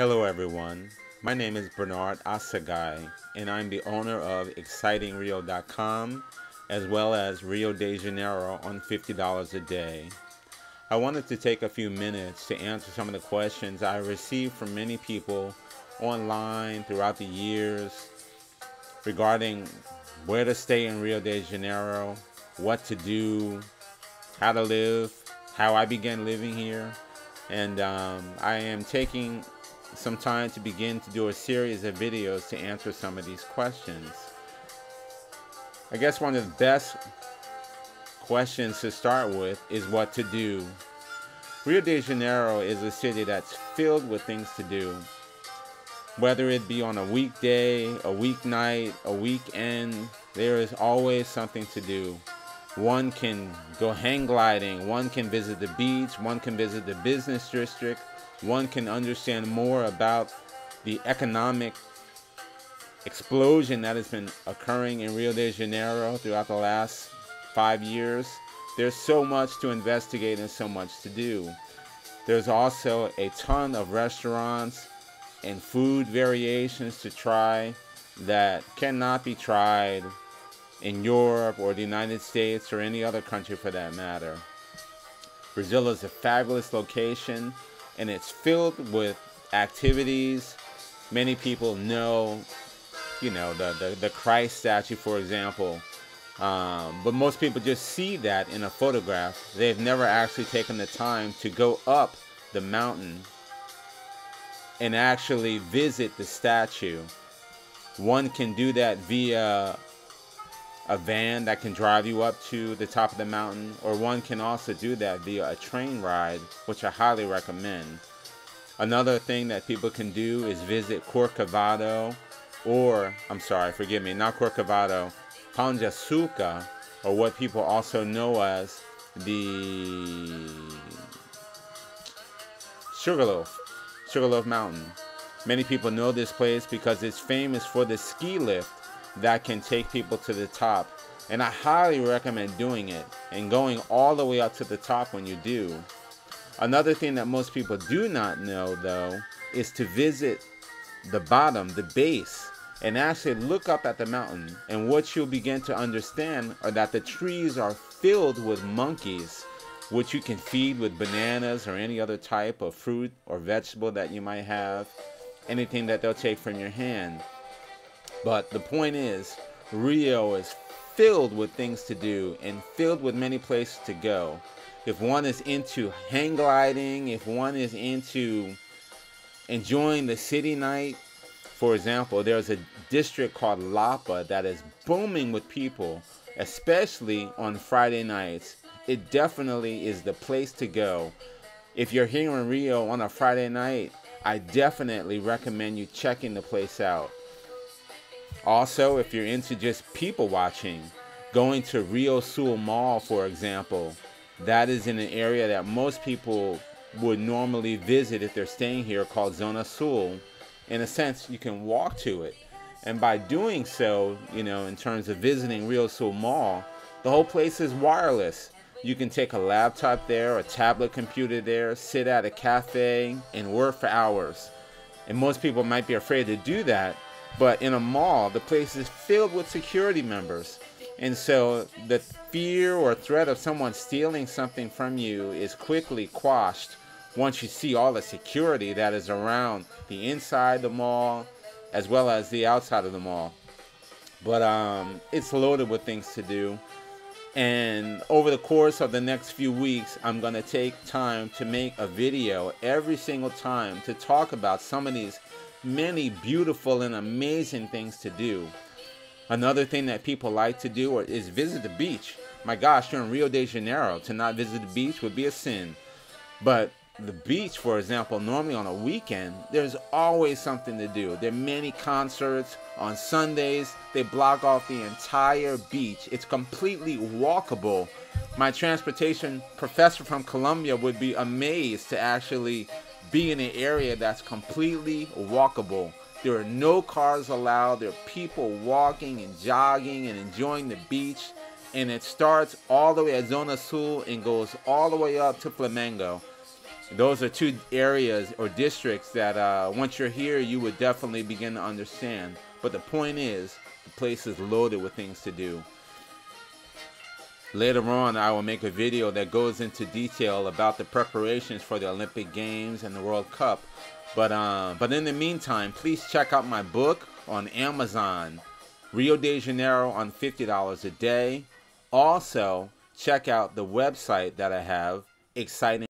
Hello everyone, my name is Bernard Asagai and I'm the owner of ExcitingRio.com as well as Rio de Janeiro on $50 a day. I wanted to take a few minutes to answer some of the questions I received from many people online throughout the years regarding where to stay in Rio de Janeiro, what to do, how to live, how I began living here. And I am taking some time to begin to do a series of videos to answer some of these questions. I guess one of the best questions to start with is what to do. Rio de Janeiro is a city that's filled with things to do. Whether it be on a weekday, a weeknight, a weekend, there is always something to do. One can go hang gliding, one can visit the beach, one can visit the business district, one can understand more about the economic explosion that has been occurring in Rio de Janeiro throughout the last 5 years. There's so much to investigate and so much to do. There's also a ton of restaurants and food variations to try that cannot be tried in Europe or the United States or any other country for that matter. Brazil is a fabulous location and it's filled with activities. Many people know, the Christ statue, for example. But most people just see that in a photograph. They've never actually taken the time to go up the mountain and actually visit the statue. One can do that via a van that can drive you up to the top of the mountain, or one can also do that via a train ride, which I highly recommend. Another thing that people can do is visit Corcovado, or, not Corcovado, Pão de Açúcar, or what people also know as the Sugarloaf Mountain. Many people know this place because it's famous for the ski lift that can take people to the top, and I highly recommend doing it and going all the way up to the top when you do. Another thing that most people do not know, though, is to visit the bottom, the base, and actually look up at the mountain. And what you'll begin to understand are that the trees are filled with monkeys, which you can feed with bananas or any other type of fruit or vegetable that you might have, anything that they'll take from your hand. But the point is, Rio is filled with things to do and filled with many places to go. If one is into hang gliding, if one is into enjoying the city night, for example, there's a district called Lapa that is booming with people, especially on Friday nights. It definitely is the place to go. If you're here in Rio on a Friday night, I definitely recommend you checking the place out. Also, if you're into just people watching, going to Rio Sul Mall, for example, that is in an area that most people would normally visit if they're staying here, called Zona Sul. In a sense, you can walk to it. And by doing so, in terms of visiting Rio Sul Mall, the whole place is wireless. You can take a laptop there, a tablet computer there, sit at a cafe, and work for hours. And most people might be afraid to do that, but in a mall, the place is filled with security members. And so the fear or threat of someone stealing something from you is quickly quashed once you see all the security that is around the inside the mall as well as the outside of the mall. But it's loaded with things to do. And over the course of the next few weeks, I'm going to take time to make a video every single time to talk about some of these many beautiful and amazing things to do. Another thing that people like to do is visit the beach. My gosh, you're in Rio de Janeiro. To not visit the beach would be a sin. But the beach, for example, normally on a weekend, there's always something to do. There are many concerts. On Sundays, they block off the entire beach. It's completely walkable. My transportation professor from Colombia would be amazed to actually be in an area that's completely walkable. There are no cars allowed. There are people walking and jogging and enjoying the beach. And it starts all the way at Zona Sul and goes all the way up to Flamengo. Those are two areas or districts that once you're here, you would definitely begin to understand. But the point is, the place is loaded with things to do. Later on, I will make a video that goes into detail about the preparations for the Olympic Games and the World Cup. But in the meantime, please check out my book on Amazon, Rio de Janeiro on $50 a day. Also, check out the website that I have, Exciting.